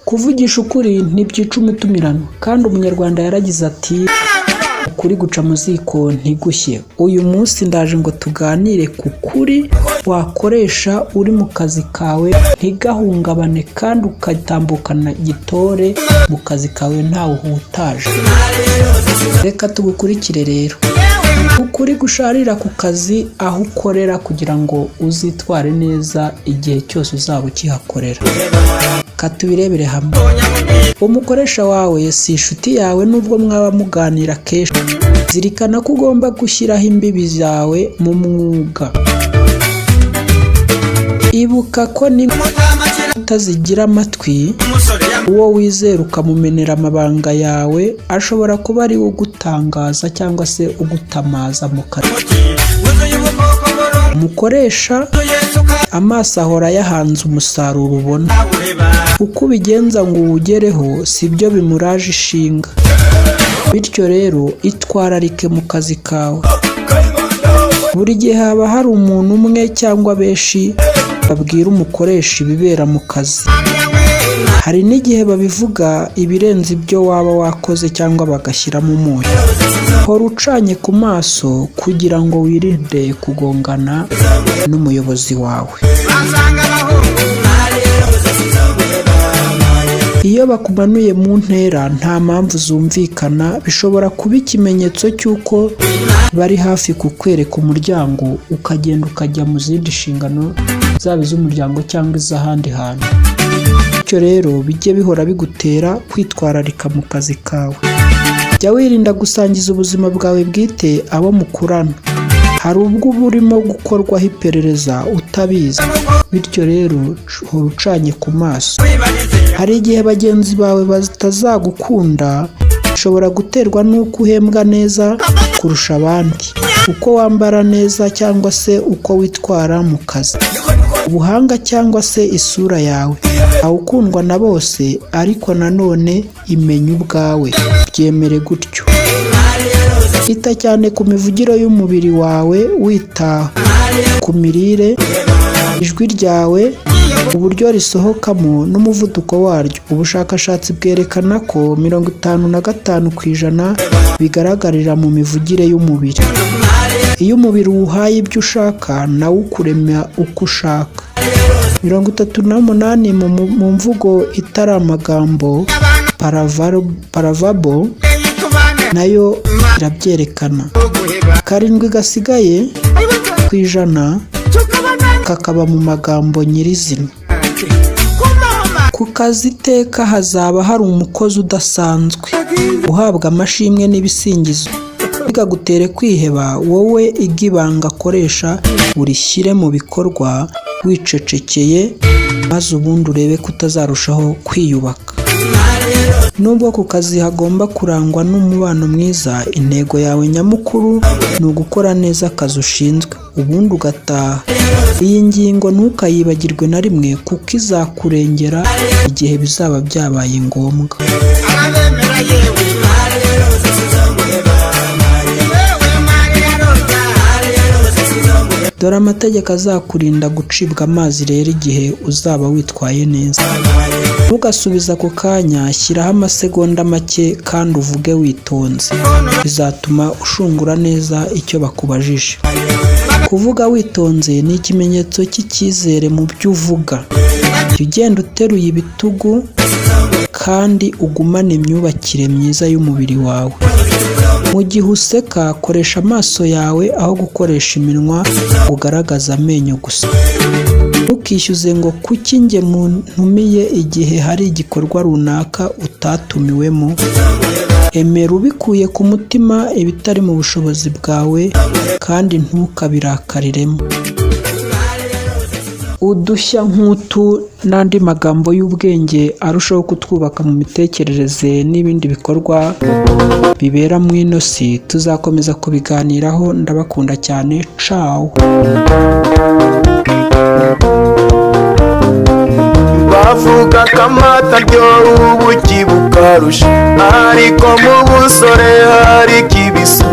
Kuvugisha ukuri ntibyica umutumirano, kandi umunyarwanda yaragize ati ukuri guca mu ziko ntigushye. Uyu munsi ndaje ngo tuganire ku kuri wakoresha uri mu kazi kawe ntigahungabane kandi ukatambukana gitore mu kazi kawe ntawe uhutaje. Reka tugukurikire rero. Ukuri gusharira ku kazi aho ukorera kugira ngo uzitware neza igihe cyose uzaba ukihakorera. Katubirebere hamwe. Umukoresha wawe si inshuti yawe nubwo mwaba muganira kenshi. Zirikana ko ugomba gushyiraho imbibi zawe mu mwuga. Ibuka ko niba utazigira amatwi, uwo wizera ukamumenera amabanga yawe ashobora kuba ari ugutangaza cyangwa se ugutamaza mu kazi. Umukoresha amaso ahora yahanze umusaruro ubona. Uko ubigenza ngo uwugereho sibyo bimuraje ishinga. Bityo rero itwararike mu kazi kawe. Buri gihe haba hari umuntu umwe cyangwa benshi babwira umukoresha ibibera mu kazi. Hari n'igihe babivuga ibirenze ibyo waba wakoze cyangwa bagashyiramo umunyu. Hora ucanye ku maso kugira ngo wirinde kugongana n'umuyobozi wawe. Iyo bakumanuye mu ntera nta mpamvu zumvikana, bishobora kuba ikimenyetso cy'uko bari hafi kukwereka umuryango ukagenda ukajya mu zindi nshingano zaba iz'umuryango cyangwa iz'ahandi hantu. Bityo rero bijye bihora bigutera kwitwararika mu kazi kawe. Jya wirinda gusangiza ubuzima bwawe bwite abo mukurana. Hari ubwo uba urimo gukorwaho iperereza utabizi. Bityo rero hora ucanye ku maso. Hari igihe bagenzi bawe batazagukunda, bishobora guterwa n'uko uhembwa neza kurusha abandi, uko wambara neza cyangwa se uko witwara mu kazi, ubuhanga cyangwa se isura yawe. Ukundwa na bose, ariko nanone imenya ubwawe. Byemere gutyo. Ita cyane ku mivugiro y'umubiri wawe, wita ku mirire, ijwi ryawe, uburyo risohokamo n'umuvuduko waryo. Ubushakashatsi bwerekana ko 55% bigaragarira mu mivugire y'umubiri. Iyo umubiri uwuhaye ibyo ushaka, nawe ukurema uko ushaka. 38 mu mvugo itari amagambo paravabo nayo irabyerekana. 7 gasigaye ku ijana kakaba mu magambo nyirizina. Ku kazi iteka hazaba hari umukozi udasanzwe uhabwa amashimwe n'ibisingizo. Bikagutere kwiheba, wowe igibanga akoresha urishyire mu bikorwa wicecekeye, maze ubundi urebe ko utazarushaho kwiyubaka. Nubwo ku kazi hagomba kurangwa n'umubano mwiza, intego yawe nyamukuru ni ugukora neza akazi ushinzwe, ubundi ugataha. Iyi ngingo ntukayibagirwe na rimwe, kuko izakurengera igihe bizaba byabaye ngombwa. Dore amategeko azakurinda gucibwa amazi rero igihe uzaba witwaye neza. Ntugasubiza ako kanya, shyiraho amasegonda make kandi uvuge witonze. Bizatuma ushungura neza icyo bakubajije. Kuvuga witonze ni ikimenyetso cy'icyizere mu byo uvuga. Jya ugenda uteruye ibitugu kandi ugumane imyubakire myiza y'umubiri wawe. Mu gihe useka, koresha amaso yawe aho gukoresha iminwa ugaragaza amenyo gusa. Ntukishyuze ngo kuki njye ntumiye igihe hari igikorwa runaka utatumiwemo. Emera ubikuye ku mutima ibitari mu bushobozi bwawe kandi ntukabirakariremo. Udushya nk'utu n'andi magambo y'ubwenge arushaho kutwubaka mu mitekerereze n'ibindi bikorwa bibera mu ino si, tuzakomeza kubiganiraho. Ndabakunda cyane. Ciao. Bavuga ko amata aryoha ubuki bukarusha, ariko mu busore hari kibisu.